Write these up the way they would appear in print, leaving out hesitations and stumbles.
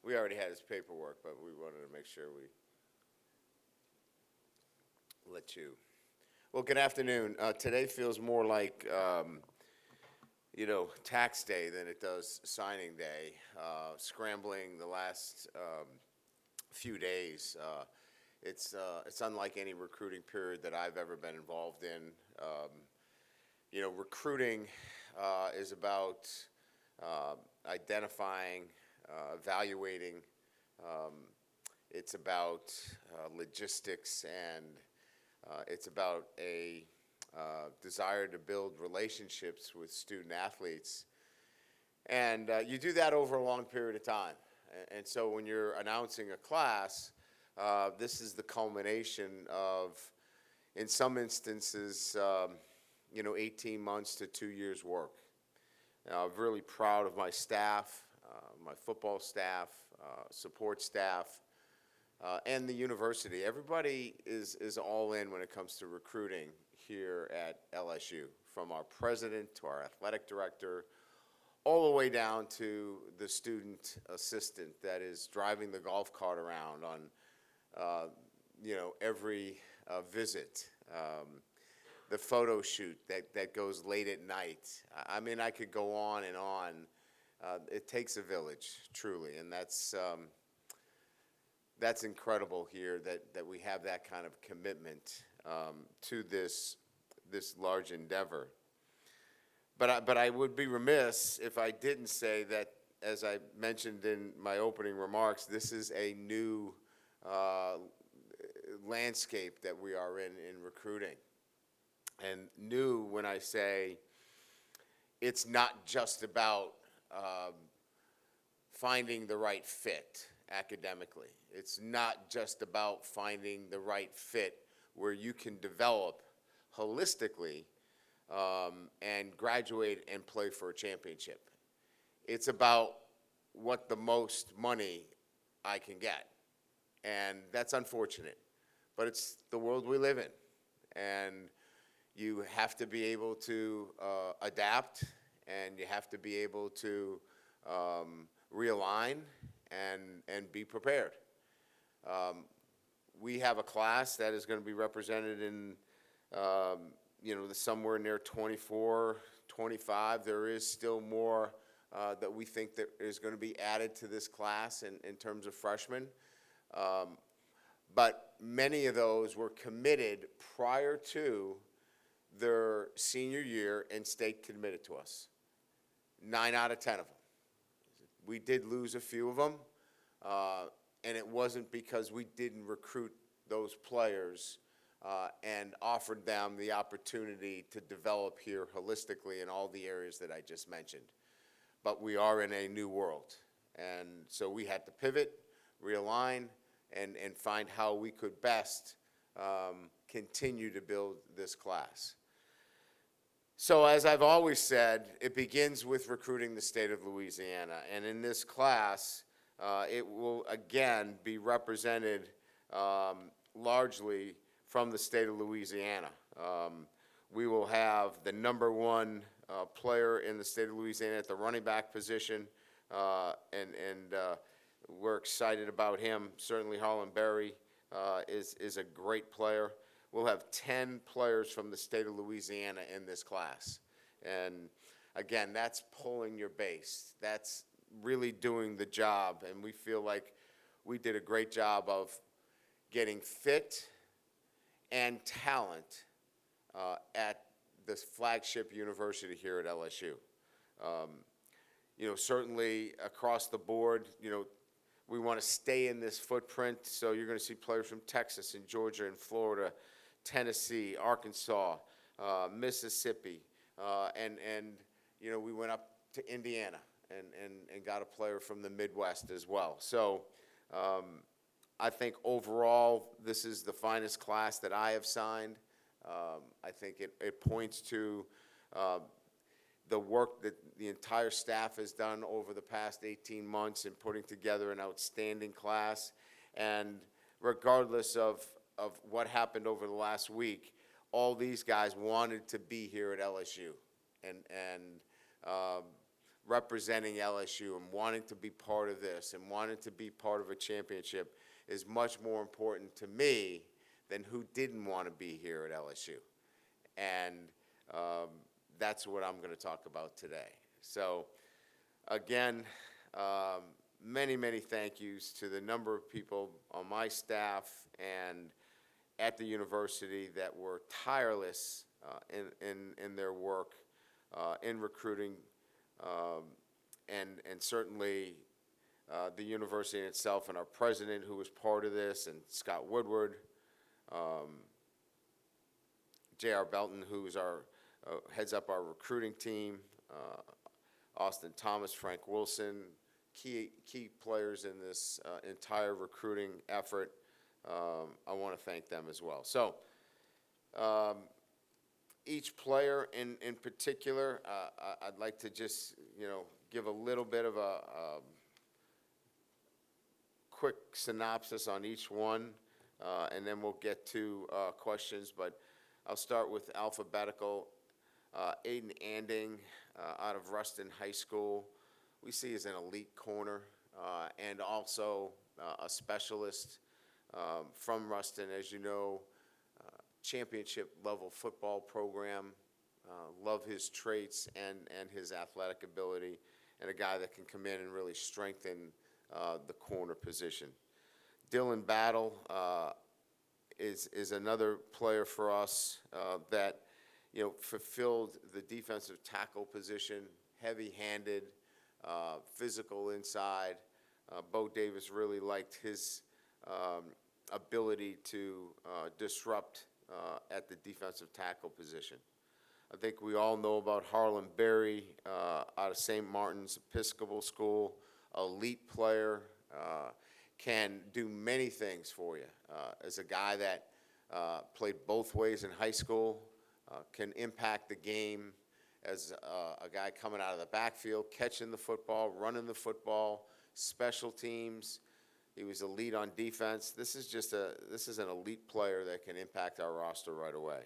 We already had his paperwork, but we wanted to make sure we let you. Well, good afternoon. Today feels more like, tax day than it does signing day. Scrambling the last few days. It's unlike any recruiting period that I've ever been involved in. Recruiting is about identifying, evaluating. It's about logistics, and it's about a desire to build relationships with student athletes. And you do that over a long period of time. And so when you're announcing a class, this is the culmination of, in some instances, 18 months to 2 years' work. I'm really proud of my staff, my football staff, support staff, and the university. Everybody is all in when it comes to recruiting here at LSU, from our president to our athletic director, all the way down to the student assistant that is driving the golf cart around on, every visit. The photo shoot that goes late at night. I mean, I could go on and on. It takes a village, truly, and that's incredible here that we have that kind of commitment to this large endeavor. But I would be remiss if I didn't say that, as I mentioned in my opening remarks, this is a new landscape that we are in recruiting. And new, when I say it's not just about finding the right fit academically. It's not just about finding the right fit where you can develop holistically and graduate and play for a championship. It's about what the most money I can get. And that's unfortunate, but it's the world we live in. And you have to be able to adapt, and you have to be able to realign and be prepared. We have a class that is going to be represented in, somewhere near 24, 25. There is still more that we think that is going to be added to this class in terms of freshmen. But many of those were committed prior to their senior year and stayed committed to us. 9 out of 10 of them. We did lose a few of them, and it wasn't because we didn't recruit those players and offered them the opportunity to develop here holistically in all the areas that I just mentioned. But we are in a new world, and so we had to pivot, realign, and find how we could best continue to build this class. So as I've always said, it begins with recruiting the state of Louisiana. And in this class, it will again be represented largely from the state of Louisiana. We will have the number one player in the state of Louisiana at the running back position, and we're excited about him. Certainly Harlan Berry is a great player. We'll have 10 players from the state of Louisiana in this class. And again, that's pulling your base. That's really doing the job. And we feel like we did a great job of getting fit and talent at this flagship university here at LSU. Certainly across the board, we want to stay in this footprint. So you're going to see players from Texas and Georgia and Florida, Tennessee, Arkansas, Mississippi, and we went up to Indiana and got a player from the Midwest as well. So I think overall this is the finest class that I have signed. I think it points to the work that the entire staff has done over the past 18 months in putting together an outstanding class. And regardless of what happened over the last week, all these guys wanted to be here at LSU. And representing LSU and wanting to be part of this and wanting to be part of a championship is much more important to me than who didn't want to be here at LSU. And that's what I'm going to talk about today. So, again, many, many thank yous to the number of people on my staff and at the university that were tireless in their work in recruiting, and certainly the university in itself, and our president who was part of this, and Scott Woodward, J.R. Belton, who's our heads up our recruiting team, Austin Thomas, Frank Wilson, key players in this entire recruiting effort. I want to thank them as well. So each player in particular, I'd like to just give a little bit of a quick synopsis on each one, and then we'll get to questions. But I'll start with alphabetical. Aiden Anding out of Ruston High School, we see as an elite corner and also a specialist from Ruston, as you know, championship level football program. Love his traits and his athletic ability, and a guy that can come in and really strengthen the corner position. Dylan Battle is another player for us that fulfilled the defensive tackle position, heavy-handed, physical inside. Bo Davis really liked his ability to disrupt at the defensive tackle position. I think we all know about Harlan Berry out of St. Martin's Episcopal School, elite player, can do many things for you. As a guy that played both ways in high school, can impact the game as a guy coming out of the backfield, catching the football, running the football, special teams. He was a lead on defense. This is an elite player that can impact our roster right away.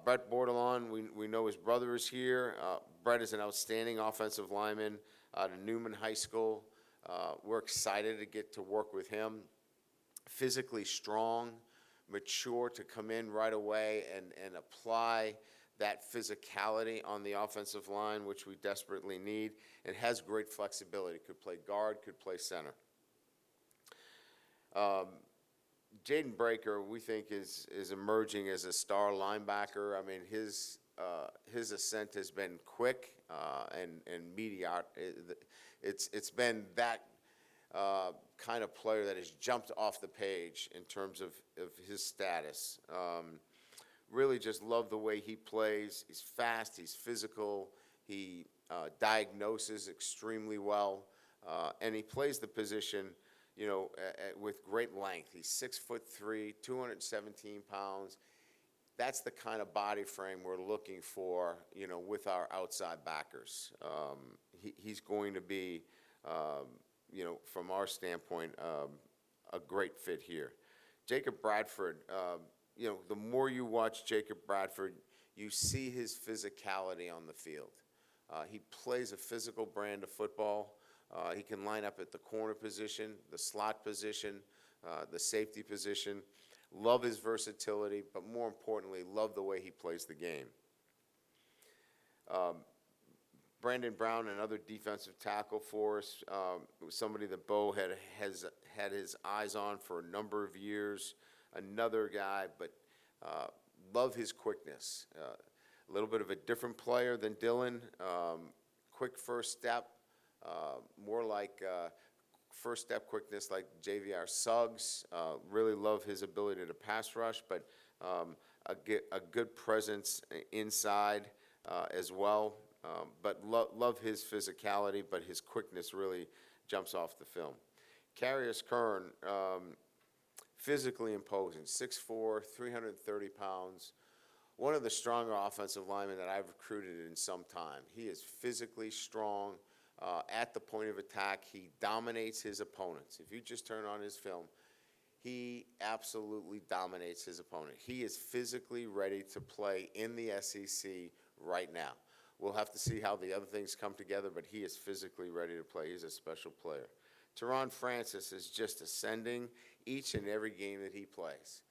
Brett Bordelon, we know his brother is here. Brett is an outstanding offensive lineman out of Newman High School. We're excited to get to work with him. Physically strong, mature to come in right away and apply that physicality on the offensive line, which we desperately need, and has great flexibility. Could play guard, could play center. Jaden Breaker, we think, is emerging as a star linebacker. I mean, his ascent has been quick and mediocre. It's been that kind of player that has jumped off the page in terms of his status. Really just love the way he plays. He's fast, he's physical, he diagnoses extremely well, and he plays the position, with great length. He's 6'3", 217 pounds. That's the kind of body frame we're looking for, with our outside backers. He's going to be, from our standpoint, a great fit here. Jacob Bradford, the more you watch Jacob Bradford, you see his physicality on the field. He plays a physical brand of football. He can line up at the corner position, the slot position, the safety position. Love his versatility, but more importantly, love the way he plays the game. Brandon Brown, another defensive tackle for us, somebody that Bo has had his eyes on for a number of years. Another guy, but love his quickness. A little bit of a different player than Dylan. Quick first step, more like first step quickness like JVR Suggs. Really love his ability to pass rush, but a good presence inside as well. But love his physicality, but his quickness really jumps off the film. Carius Kern, physically imposing, 6'4", 330 pounds. One of the stronger offensive linemen that I've recruited in some time. He is physically strong at the point of attack. He dominates his opponents. If you just turn on his film, he absolutely dominates his opponent. He is physically ready to play in the SEC right now. We'll have to see how the other things come together, but he is physically ready to play. He's a special player. Teron Francis is just ascending each and every game that he plays.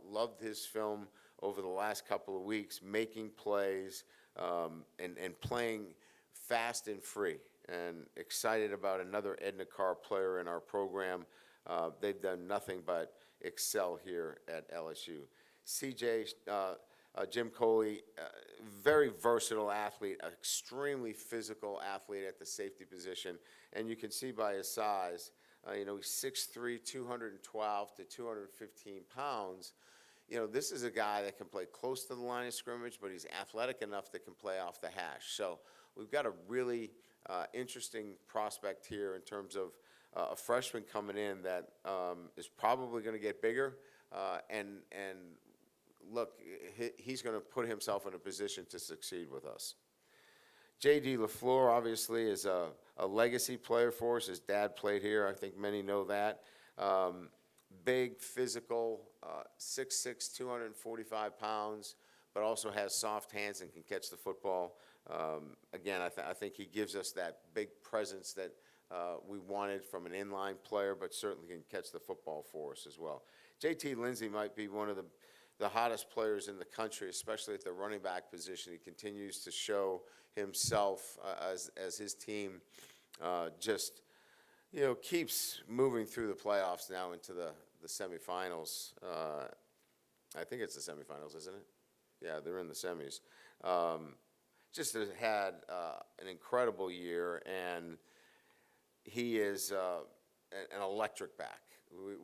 Loved his film over the last couple of weeks, making plays and playing fast and free. And excited about another Edna Carr player in our program. They've done nothing but excel here at LSU. CJ, Jim Coley, very versatile athlete, extremely physical athlete at the safety position. And you can see by his size, he's 6'3", 212 to 215 pounds. This is a guy that can play close to the line of scrimmage, but he's athletic enough that can play off the hash. So we've got a really interesting prospect here in terms of a freshman coming in that is probably going to get bigger, and look, he's going to put himself in a position to succeed with us. J.D. LaFleur obviously is a legacy player for us. His dad played here. I think many know that. Big, physical, 6'6", 245 pounds, but also has soft hands and can catch the football. Again, I think he gives us that big presence that we wanted from an inline player, but certainly can catch the football for us as well. J.T. Lindsey might be one of the hottest players in the country, especially at the running back position. He continues to show himself as his team just keeps moving through the playoffs now into the semifinals. I think it's the semifinals, isn't it? Yeah, they're in the semis. Just has had an incredible year, and he is an electric back.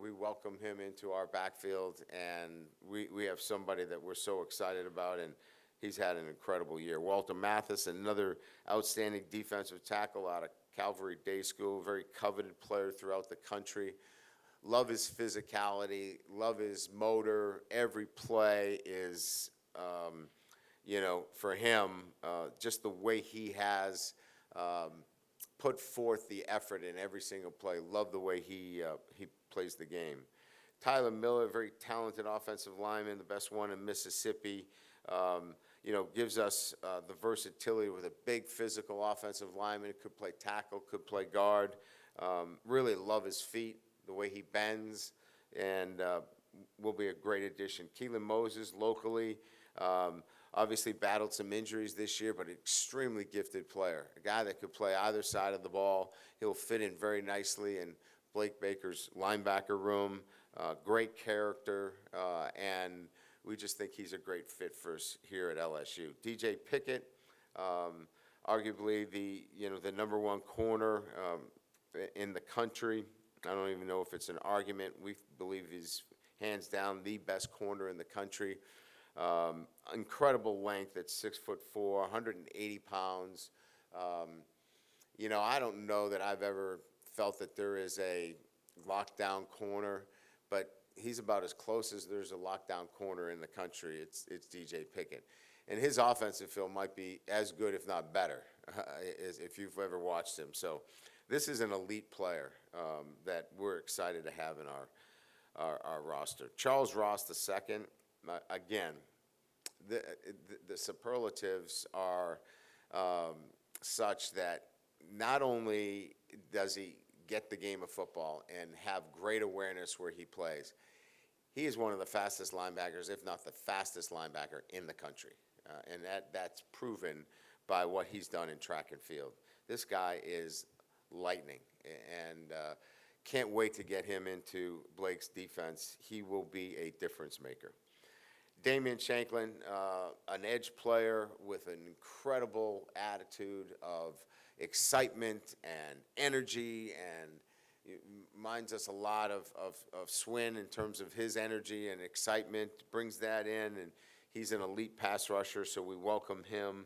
We welcome him into our backfield, and we have somebody that we're so excited about, and he's had an incredible year. Walter Mathis, another outstanding defensive tackle out of Calvary Day School, very coveted player throughout the country. Love his physicality, love his motor. Every play is, for him, just the way he has put forth the effort in every single play. Love the way he plays the game. Tyler Miller, very talented offensive lineman, the best one in Mississippi. Gives us the versatility with a big physical offensive lineman. Could play tackle, could play guard. Really love his feet, the way he bends, and will be a great addition. Keelan Moses, locally, obviously battled some injuries this year, but an extremely gifted player. A guy that could play either side of the ball. He'll fit in very nicely in Blake Baker's linebacker room. Great character, and we just think he's a great fit for us here at LSU. DJ Pickett, arguably the number one corner in the country. I don't even know if it's an argument. We believe he's hands down the best corner in the country. Incredible length at 6'4", 180 pounds. I don't know that I've ever felt that there is a lockdown corner, but he's about as close as there's a lockdown corner in the country. It's DJ Pickett. And his offensive film might be as good, if not better, if you've ever watched him. So this is an elite player that we're excited to have in our roster. Charles Ross II, again, the superlatives are such that not only does he get the game of football and have great awareness where he plays, he is one of the fastest linebackers, if not the fastest linebacker in the country. And that's proven by what he's done in track and field. This guy is lightning, and can't wait to get him into Blake's defense. He will be a difference maker. Damian Shanklin, an edge player with an incredible attitude of excitement and energy, and reminds us a lot of Swin in terms of his energy and excitement, brings that in, and he's an elite pass rusher, so we welcome him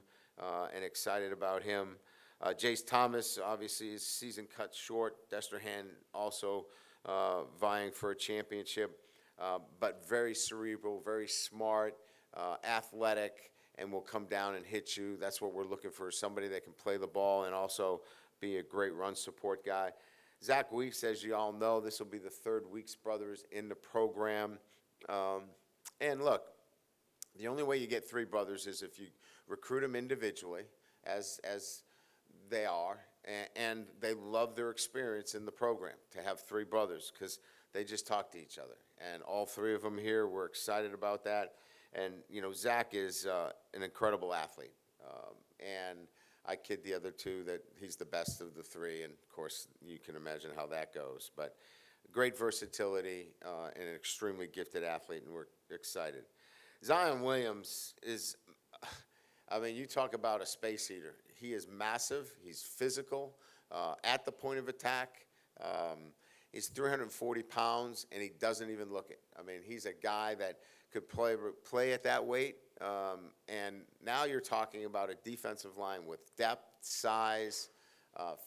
and excited about him. Jace Thomas, obviously his season cut short. Destrehan also vying for a championship, but very cerebral, very smart, athletic, and will come down and hit you. That's what we're looking for, somebody that can play the ball and also be a great run support guy. Zach Weeks, as you all know, this will be the third Weeks brothers in the program. And look, the only way you get three brothers is if you recruit them individually as they are, and they love their experience in the program to have three brothers because they just talk to each other. And all three of them here, we're excited about that. And, Zach is an incredible athlete. And I kid the other two that he's the best of the three, and, of course, you can imagine how that goes. But great versatility and an extremely gifted athlete, and we're excited. Zion Williams is, you talk about a space heater. He is massive. He's physical at the point of attack. He's 340 pounds, and he doesn't even look it. He's a guy that could play at that weight. And now you're talking about a defensive line with depth, size,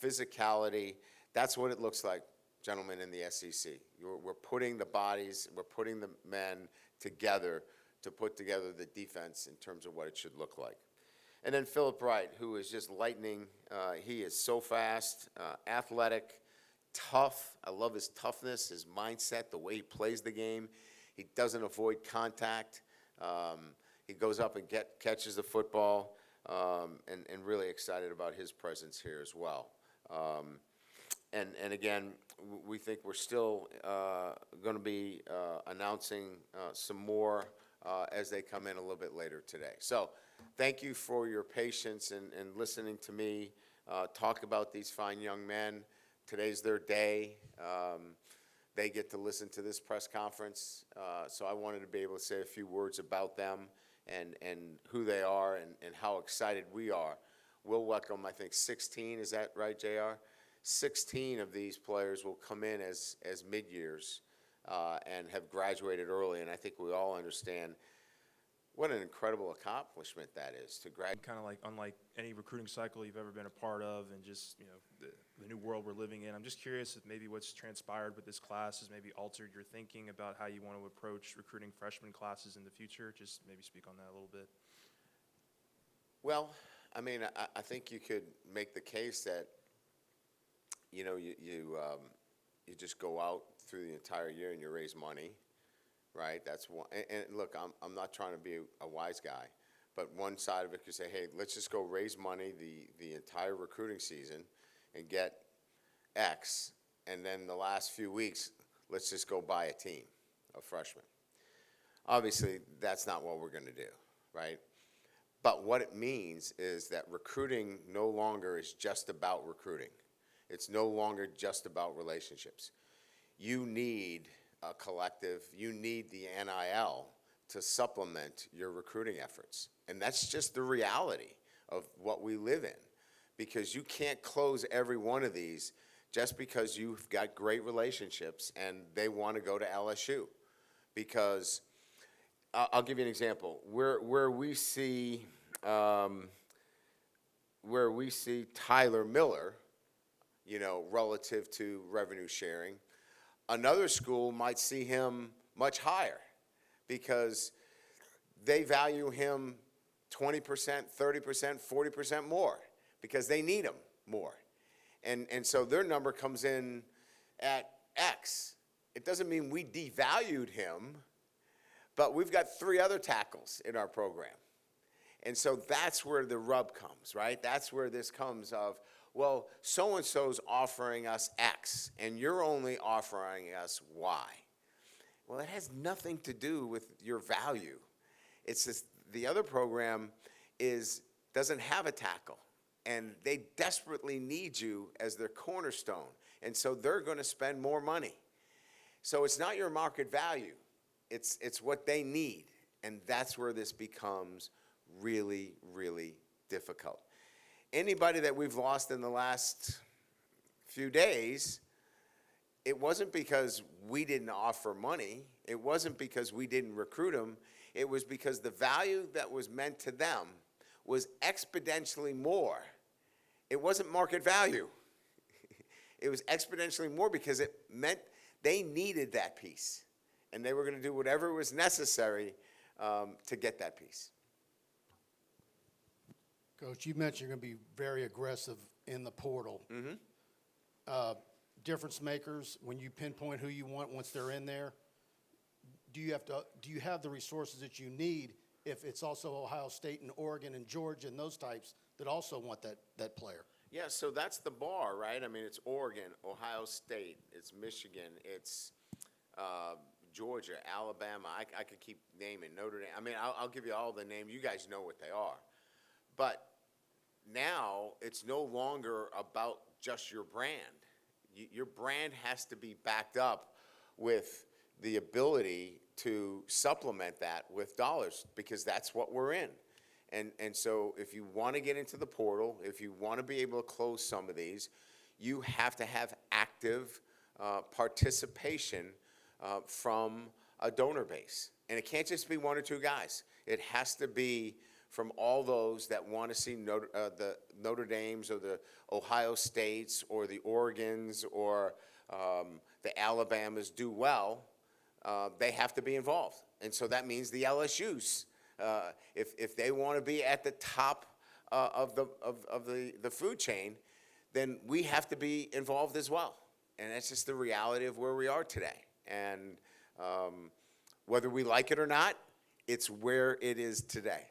physicality. That's what it looks like, gentlemen, in the SEC. We're putting the bodies, we're putting the men together to put together the defense in terms of what it should look like. And then Philip Wright, who is just lightning. He is so fast, athletic, tough. I love his toughness, his mindset, the way he plays the game. He doesn't avoid contact. He goes up and catches the football, and really excited about his presence here as well. And again, we think we're still going to be announcing some more as they come in a little bit later today. So thank you for your patience and listening to me talk about these fine young men. Today's their day. They get to listen to this press conference. So I wanted to be able to say a few words about them and who they are and how excited we are. We'll welcome, I think, 16. Is that right, JR? 16 of these players will come in as mid-years and have graduated early. And I think we all understand what an incredible accomplishment that is to graduate. Kind of like unlike any recruiting cycle you've ever been a part of, and just the new world we're living in. I'm just curious if maybe what's transpired with this class has maybe altered your thinking about how you want to approach recruiting freshman classes in the future. Just maybe speak on that a little bit. Well, I think you could make the case that you just go out through the entire year and you raise money. Right, that's one. And look, I'm not trying to be a wise guy, but one side of it could say, hey, let's just go raise money the entire recruiting season and get X, and then the last few weeks, let's just go buy a team of freshmen. Obviously, that's not what we're going to do, right? But what it means is that recruiting no longer is just about recruiting. It's no longer just about relationships. You need a collective, you need the NIL to supplement your recruiting efforts. And that's just the reality of what we live in, because you can't close every one of these just because you've got great relationships and they want to go to LSU. Because I'll give you an example. Where we see Tyler Miller, relative to revenue sharing, another school might see him much higher because they value him 20%, 30%, 40% more because they need him more. And so their number comes in at X. It doesn't mean we devalued him, but we've got three other tackles in our program. And so that's where the rub comes, right? That's where this comes of, well, so-and-so's offering us X, and you're only offering us Y. Well, it has nothing to do with your value. It's just the other program doesn't have a tackle, and they desperately need you as their cornerstone, and so they're going to spend more money. So it's not your market value. It's what they need, and that's where this becomes really, really difficult. Anybody that we've lost in the last few days, it wasn't because we didn't offer money. It wasn't because we didn't recruit them. It was because the value that was meant to them was exponentially more. It wasn't market value. It was exponentially more because it meant they needed that piece, and they were going to do whatever was necessary to get that piece. Coach, you mentioned you're going to be very aggressive in the portal. Mm-hmm. Difference makers, when you pinpoint who you want once they're in there, do you have the resources that you need if it's also Ohio State and Oregon and Georgia and those types that also want that player. Yeah, so that's the bar, right? I mean, it's Oregon, Ohio State, it's Michigan, it's Georgia, Alabama. I could keep naming Notre Dame. I mean, I'll give you all the names. You guys know what they are. But now it's no longer about just your brand. Your brand has to be backed up with the ability to supplement that with dollars, because that's what we're in. And so if you want to get into the portal, if you want to be able to close some of these, you have to have active participation from a donor base. And it can't just be one or two guys. It has to be from all those that want to see the Notre Dames or the Ohio States or the Oregons or the Alabamas do well. They have to be involved. And so that means the LSUs. If they want to be at the top of the food chain, then we have to be involved as well. And that's just the reality of where we are today. And whether we like it or not, it's where it is today.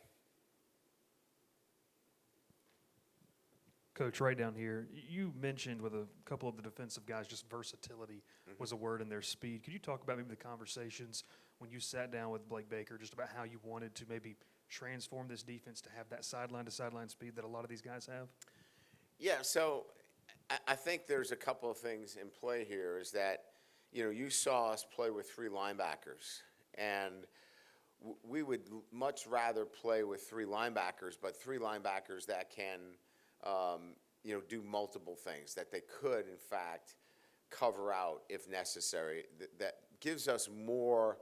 Coach, right down here, you mentioned with a couple of the defensive guys, just versatility was a word in their speed. Could you talk about maybe the conversations when you sat down with Blake Baker, just about how you wanted to maybe transform this defense to have that sideline-to-sideline speed that a lot of these guys have? Yeah, so I think there's a couple of things in play here is that, you saw us play with three linebackers, and we would much rather play with three linebackers, but three linebackers that can do multiple things, that they could, in fact, cover out if necessary. That gives us more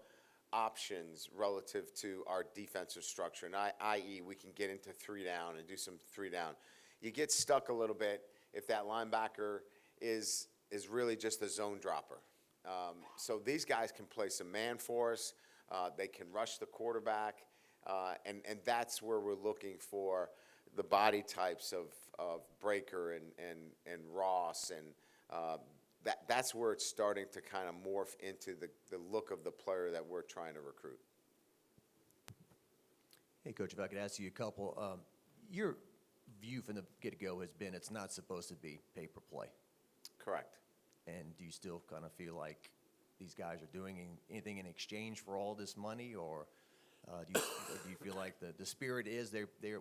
options relative to our defensive structure, and i.e. we can get into three down and do some three down. You get stuck a little bit if that linebacker is really just a zone dropper. So these guys can play some man for us. They can rush the quarterback, and that's where we're looking for the body types of Breaker and Ross, and that's where it's starting to kind of morph into the look of the player that we're trying to recruit. Hey, Coach, if I could ask you a couple. Your view from the get-go has been it's not supposed to be pay-per-play. Correct. And do you still kind of feel like these guys are doing anything in exchange for all this money, or do you feel like the spirit is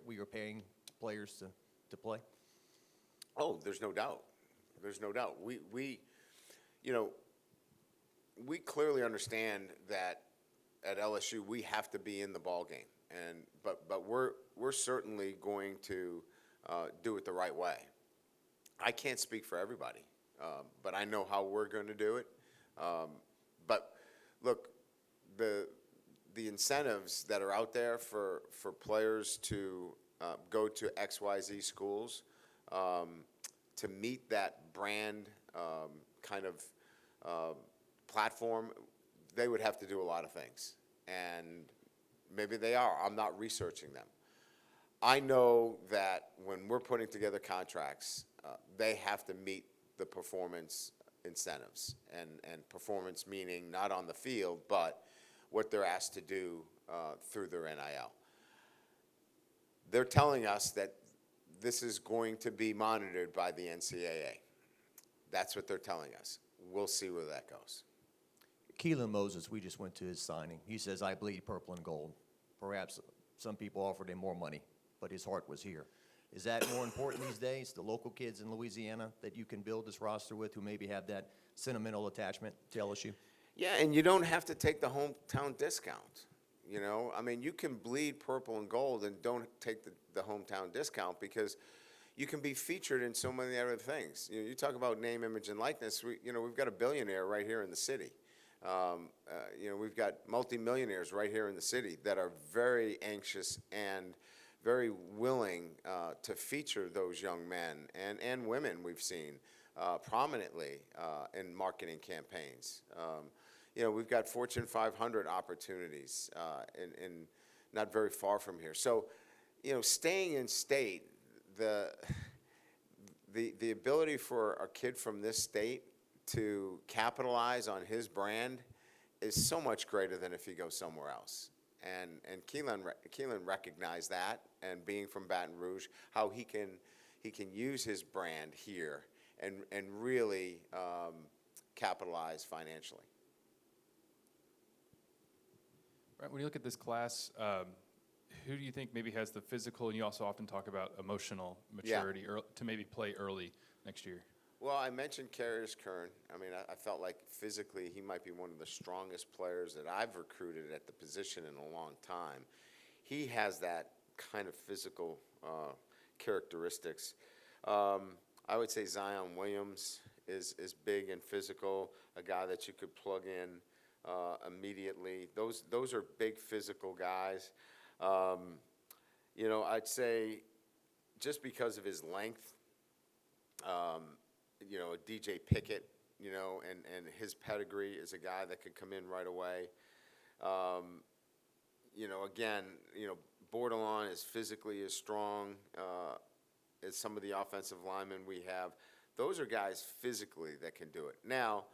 we are paying players to play? Oh, there's no doubt. There's no doubt. We clearly understand that at LSU we have to be in the ball game, but we're certainly going to do it the right way. I can't speak for everybody, but I know how we're going to do it. But look, the incentives that are out there for players to go to XYZ schools to meet that brand kind of platform, they would have to do a lot of things. And maybe they are. I'm not researching them. I know that when we're putting together contracts, they have to meet the performance incentives, and performance meaning not on the field, but what they're asked to do through their NIL. They're telling us that this is going to be monitored by the NCAA. That's what they're telling us. We'll see where that goes. Keelan Moses, we just went to his signing. He says, "I bleed purple and gold." Perhaps some people offered him more money, but his heart was here. Is that more important these days, the local kids in Louisiana that you can build this roster with who maybe have that sentimental attachment to LSU? Yeah, and you don't have to take the hometown discount. I mean, you can bleed purple and gold and don't take the hometown discount, because you can be featured in so many other things. You talk about name, image, and likeness. We've got a billionaire right here in the city. We've got multimillionaires right here in the city that are very anxious and very willing to feature those young men and women we've seen prominently in marketing campaigns. We've got Fortune 500 opportunities in not very far from here. So, staying in state, the ability for a kid from this state to capitalize on his brand is so much greater than if he goes somewhere else. and Keelan recognized that, and being from Baton Rouge, how he can use his brand here and really capitalize financially. Right, when you look at this class, who do you think maybe has the physical, and you also often talk about emotional maturity to maybe play early next year? Well, I mentioned Carriers Kern. I mean, I felt like physically he might be one of the strongest players that I've recruited at the position in a long time. He has that kind of physical characteristics. I would say Zion Williams is big and physical, a guy that you could plug in immediately. Those are big physical guys. You know, I'd say just because of his length, you know, DJ Pickett, you know, and his pedigree is a guy that could come in right away. You know, again, you know, Bordelon is physically as strong as some of the offensive linemen we have. Those are guys physically that can do it. Now,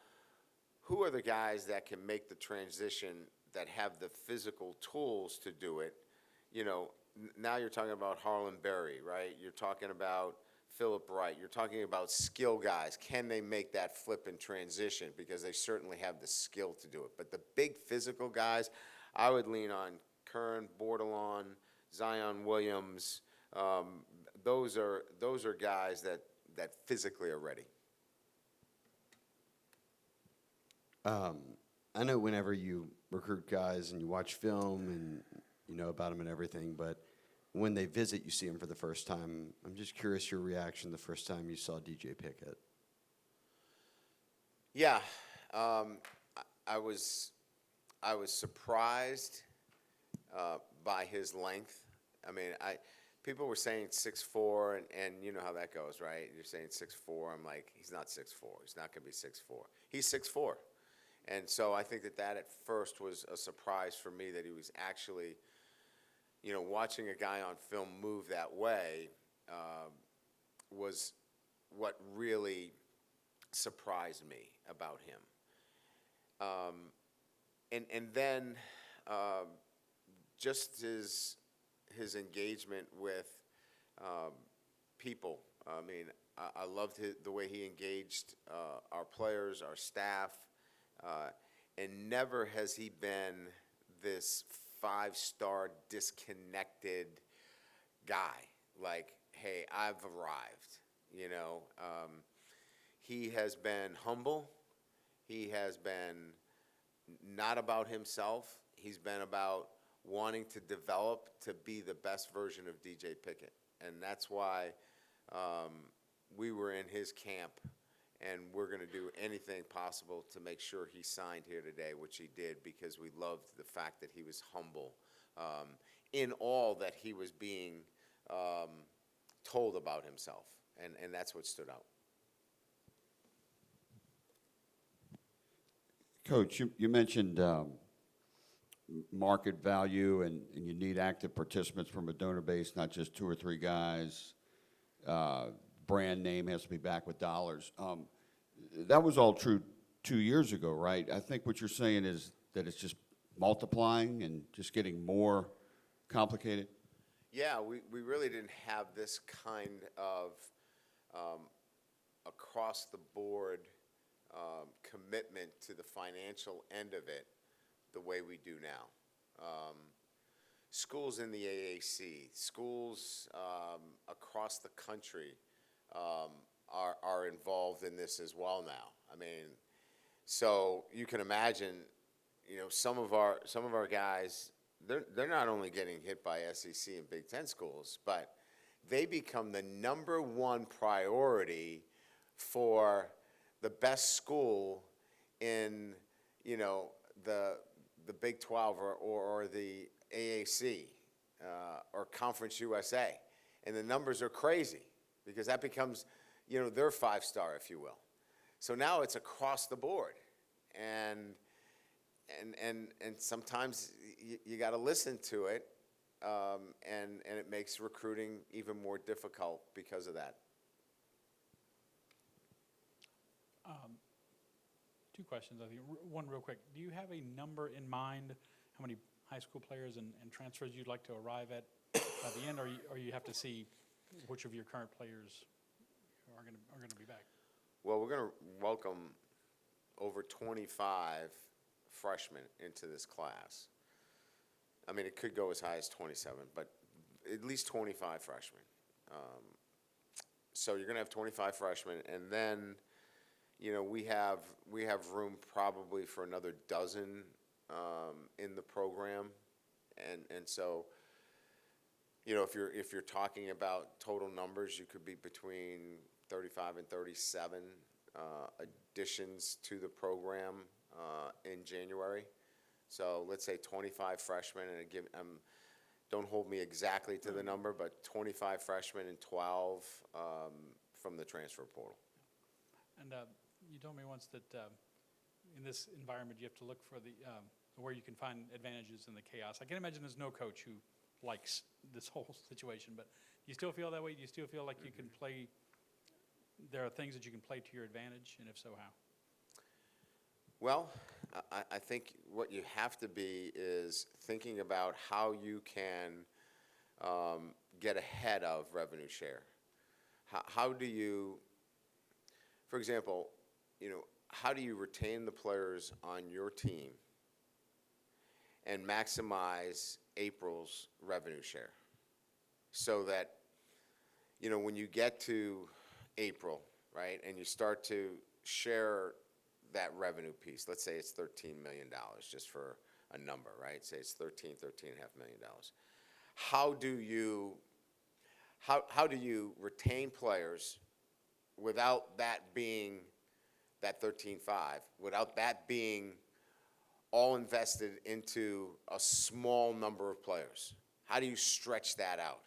who are the guys that can make the transition, that have the physical tools to do it? You know, now you're talking about Harlan Berry, right? You're talking about Philip Wright. You're talking about skill guys. Can they make that flip and transition? Because they certainly have the skill to do it. But the big physical guys, I would lean on Kern, Bordelon, Zion Williams. Those are guys that physically are ready. I know whenever you recruit guys and you watch film and you know about them and everything, but when they visit, you see them for the first time. I'm just curious your reaction the first time you saw DJ Pickett. Yeah, I was surprised by his length. I mean, people were saying 6'4", and you know how that goes, right? You're saying 6'4". I'm like, he's not 6'4". He's not going to be 6'4". He's 6'4". And so I think that at first was a surprise for me, that he was actually, you know, watching a guy on film move that way was what really surprised me about him. And then just his engagement with people. I mean, I loved the way he engaged our players, our staff, and never has he been this five-star disconnected guy. Like, hey, I've arrived. You know, he has been humble. He has been not about himself. He's been about wanting to develop to be the best version of DJ Pickett. And that's why we were in his camp, and we're going to do anything possible to make sure he signed here today, which he did, because we loved the fact that he was humble in all that he was being told about himself. And that's what stood out. Coach, you mentioned market value, and you need active participants from a donor base, not just 2 or 3 guys. Brand name has to be backed with dollars. That was all true 2 years ago, right? I think what you're saying is that it's just multiplying and just getting more complicated. Yeah, we really didn't have this kind of across-the-board commitment to the financial end of it the way we do now. Schools in the AAC, schools across the country are involved in this as well now. I mean, so you can imagine, you know, some of our guys, they're not only getting hit by SEC and Big Ten schools, but they become the #1 priority for the best school in, you know, the Big 12 or the AAC or Conference USA. And the numbers are crazy, because that becomes, you know, their 5-star, if you will. So now it's across the board. And sometimes you got to listen to it, and it makes recruiting even more difficult because of that. 2 questions, I think. One real quick. Do you have a number in mind, how high school players and transfers you'd like to arrive at by the end, or you have to see which of your current players are going to be back? Well, we're going to welcome over 25 freshmen into this class. I mean, it could go as high as 27, but at least 25 freshmen. So you're going to have 25 freshmen, and then, you know, we have room probably for another dozen in the program, and so, you know, if you're talking about total numbers, you could be between 35 and 37 additions to the program in January. So let's say 25 freshmen, and don't hold me exactly to the number, but 25 freshmen and 12 from the transfer portal. And you told me once that in this environment you have to look for where you can find advantages in the chaos. I can imagine there's no coach who likes this whole situation, but do you still feel that way? Do you still feel like you can play, there are things that you can play to your advantage, and if so, how? Well, I think what you have to be is thinking about how you can get ahead of revenue share. How do you, for example, you know, how do you retain the players on your team and maximize April's revenue share so that, you know, when you get to April, right, and you start to share that revenue piece, let's say it's $13 million, just for a number, right? Say it's $13.5 million. How do you retain players without that being that 13.5, without that being all invested into a small number of players? How do you stretch that out?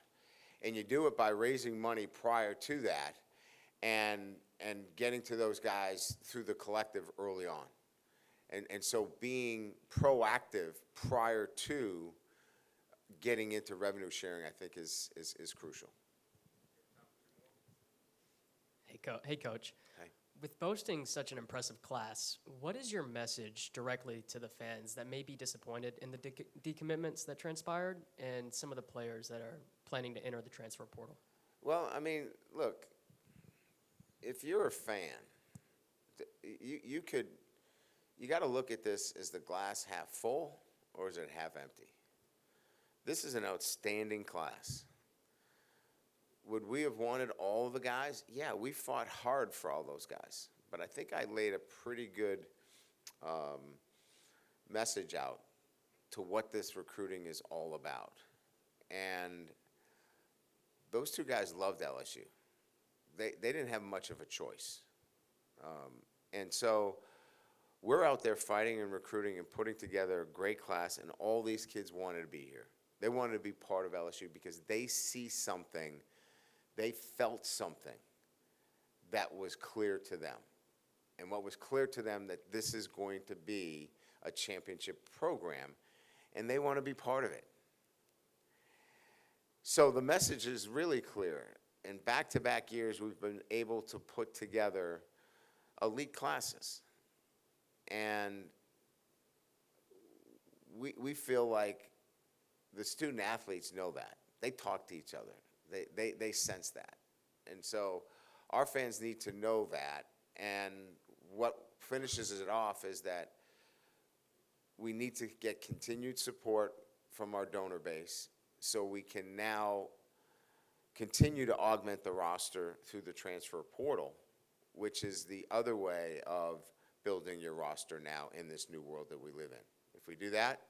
And you do it by raising money prior to that and getting to those guys through the collective early on. And so being proactive prior to getting into revenue sharing, I think, is crucial. Hey, Coach. Hi. With boasting such an impressive class, what is your message directly to the fans that may be disappointed in the decommitments that transpired and some of the players that are planning to enter the transfer portal? Well, I mean, look, if you're a fan, you got to look at this as the glass half full or is it half empty? This is an outstanding class. Would we have wanted all the guys? Yeah, we fought hard for all those guys. But I think I laid a pretty good message out to what this recruiting is all about. And those two guys loved LSU. They didn't have much of a choice. And so we're out there fighting and recruiting and putting together a great class, and all these kids wanted to be here. They wanted to be part of LSU because they see something, they felt something that was clear to them. And what was clear to them, that this is going to be a championship program, and they want to be part of it. So the message is really clear. In back-to-back years, we've been able to put together elite classes. And we feel like the student athletes know that. They talk to each other. They sense that. And so our fans need to know that. And what finishes it off is that we need to get continued support from our donor base so we can now continue to augment the roster through the transfer portal, which is the other way of building your roster now in this new world that we live in. If we do that,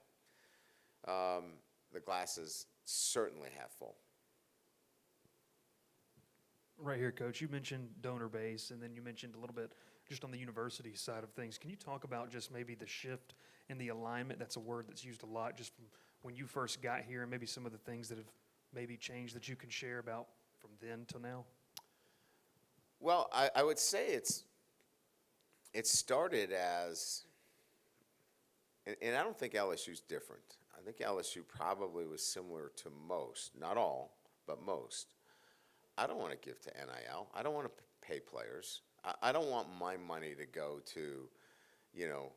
the glass is certainly half full. Right here, Coach, you mentioned donor base, and then you mentioned a little bit just on the university side of things. Can you talk about just maybe the shift in the alignment? That's a word that's used a lot just from when you first got here, and maybe some of the things that have maybe changed that you can share about from then till now? Well, I would say it started as, and I don't think LSU's different. I think LSU probably was similar to most, not all, but most. I don't want to give to NIL. I don't want to pay players. I don't want my money to go to, you know,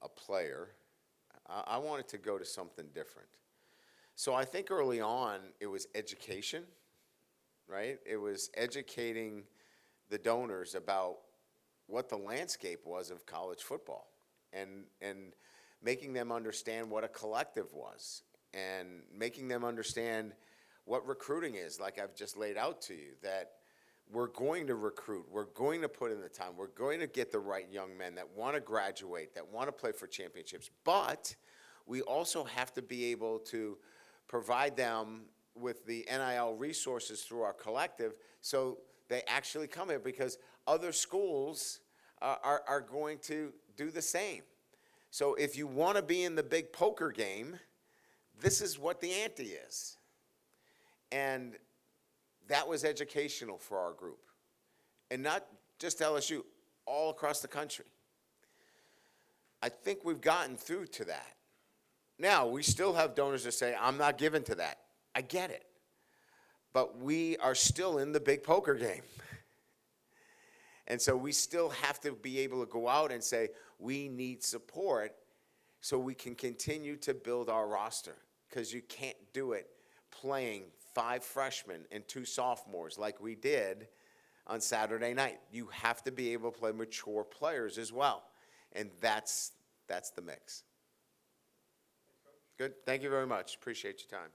a player. I wanted to go to something different. So I think early on, it was education, right? It was educating the donors about what the landscape was of college football and making them understand what a collective was and making them understand what recruiting is, like I've just laid out to you, that we're going to recruit, we're going to put in the time, we're going to get the right young men that want to graduate, that want to play for championships, but we also have to be able to provide them with the NIL resources through our collective so they actually come here, because other schools are going to do the same. So if you want to be in the big poker game, this is what the ante is. And that was educational for our group. And not just LSU, all across the country. I think we've gotten through to that. Now, we still have donors that say, I'm not giving to that. I get it. But we are still in the big poker game. And so we still have to be able to go out and say, we need support so we can continue to build our roster. Because you can't do it playing 5 freshmen and 2 sophomores like we did on Saturday night. You have to be able to play mature players as well. And that's the mix. Good. Thank you very much. Appreciate your time.